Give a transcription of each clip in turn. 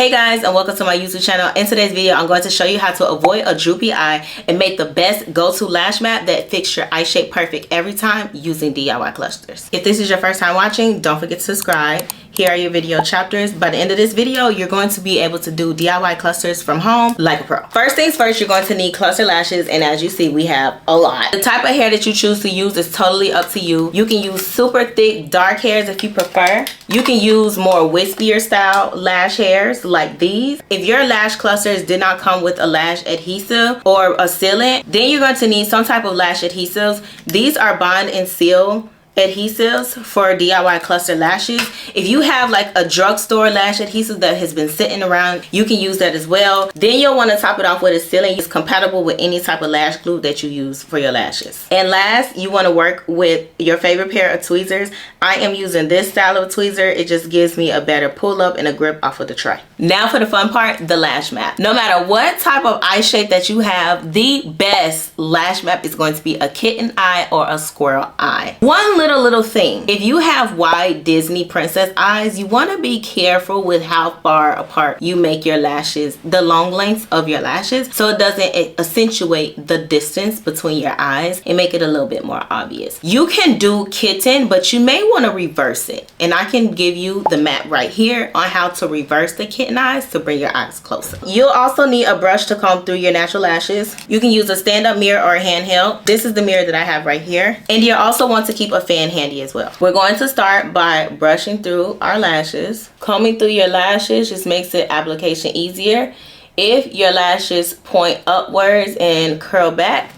Hey guys, and welcome to my YouTube channel. In today's video, I'm going to show you how to avoid a droopy eye and make the best go-to lash map that fixes your eye shape perfect every time using DIY clusters. If this is your first time watching, don't forget to subscribe. Here are your video chapters. By the end of this video, you're going to be able to do DIY clusters from home like a pro. First things first, you're going to need cluster lashes, and as you see, we have a lot. The type of hair that you choose to use is totally up to you. You can use super thick, dark hairs if you prefer. You can use more wispier style lash hairs like these. If your lash clusters did not come with a lash adhesive or a sealant, then you're going to need some type of lash adhesives. These are bond and seal adhesives for DIY cluster lashes. If you have like a drugstore lash adhesive that has been sitting around, you can use that as well. Then you'll want to top it off with a sealant. It's compatible with any type of lash glue that you use for your lashes. And last, you want to work with your favorite pair of tweezers. I am using this style of tweezer. It just gives me a better pull up and a grip off of the tray. Now for the fun part, the lash map. No matter what type of eye shape that you have, the best lash map is going to be a kitten eye or a squirrel eye. One little thing, if you have wide Disney princess eyes, you want to be careful with how far apart you make your lashes, the long lengths of your lashes, so it doesn't accentuate the distance between your eyes and make it a little bit more obvious. You can do kitten, but you may want to reverse it, and I can give you the map right here on how to reverse the kitten eyes to bring your eyes closer. You'll also need a brush to comb through your natural lashes. You can use a stand-up mirror or a handheld. This is the mirror that I have right here, and you also want to keep a fan handy as well. We're going to start by brushing through our lashes. Combing through your lashes just makes the application easier. If your lashes point upwards and curl back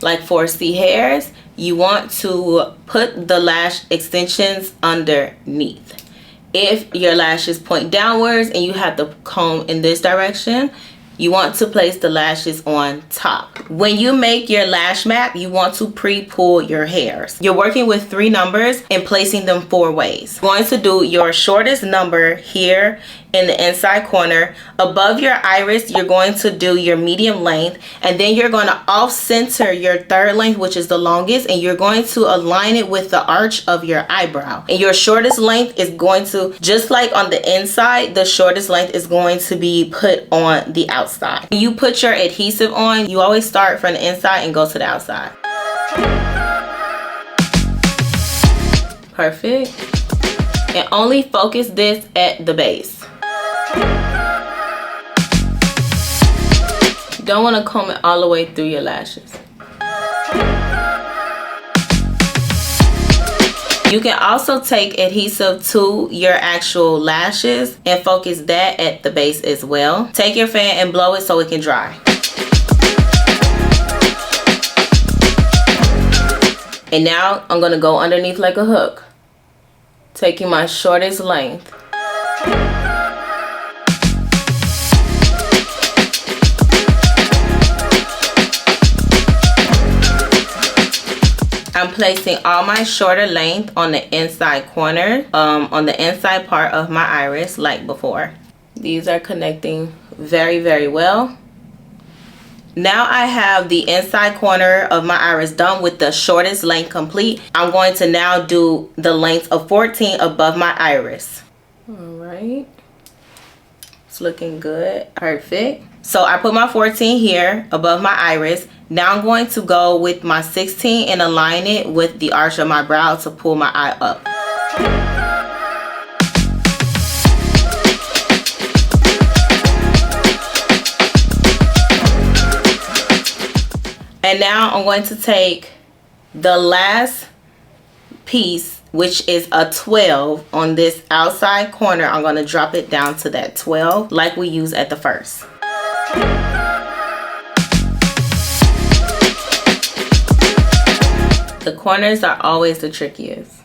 like 4C hairs, you want to put the lash extensions underneath. If your lashes point downwards and you have the comb in this direction, you want to place the lashes on top. When you make your lash map, you want to pre-pull your hairs. You're working with 3 numbers and placing them 4 ways. You're going to do your shortest number here in the inside corner. Above your iris, you're going to do your medium length, and then you're going to off-center your third length, which is the longest, and you're going to align it with the arch of your eyebrow. And your shortest length is going to, just like on the inside, the shortest length is going to be put on the outside. When you put your adhesive on, you always start from the inside and go to the outside. Perfect. And only focus this at the base. You don't want to comb it all the way through your lashes. You can also take adhesive to your actual lashes and focus that at the base as well. Take your fan and blow it so it can dry. And now I'm going to go underneath like a hook, taking my shortest length. I'm placing all my shorter length on the inside corner, on the inside part of my iris like before. These are connecting very well. Now I have the inside corner of my iris done with the shortest length complete. I'm going to now do the length of 14 above my iris. All right. It's looking good. Perfect. So I put my 14 here above my iris. Now I'm going to go with my 16 and align it with the arch of my brow to pull my eye up. And now I'm going to take the last piece, which is a 12 on this outside corner. I'm going to drop it down to that 12 like we used at the first. The corners are always the trickiest.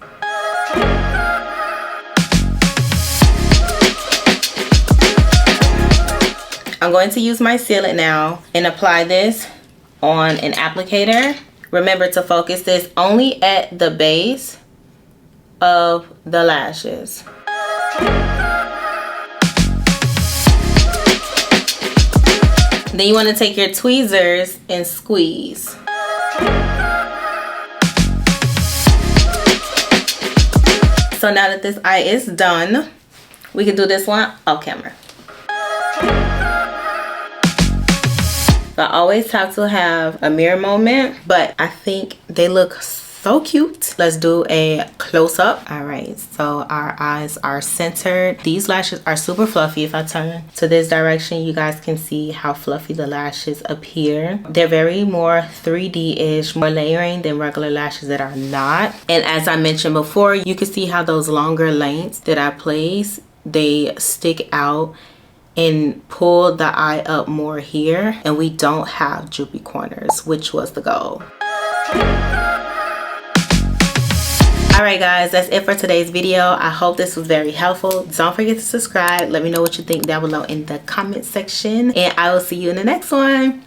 I'm going to use my sealant now and apply this on an applicator. Remember to focus this only at the base of the lashes. Then you want to take your tweezers and squeeze. So now that this eye is done, we can do this one off camera. I always have to have a mirror moment, but I think they look so cute. Let's do a close-up. All right, so our eyes are centered. These lashes are super fluffy. If I turn to this direction, you guys can see how fluffy the lashes appear. They're very more 3D-ish, more layering than regular lashes that are not. And as I mentioned before, you can see how those longer lengths that I place, they stick out and pull the eye up more here, and we don't have droopy corners, which was the goal. Alright guys, that's it for today's video. I hope this was very helpful. Don't forget to subscribe. Let me know what you think down below in the comment section, and I will see you in the next one.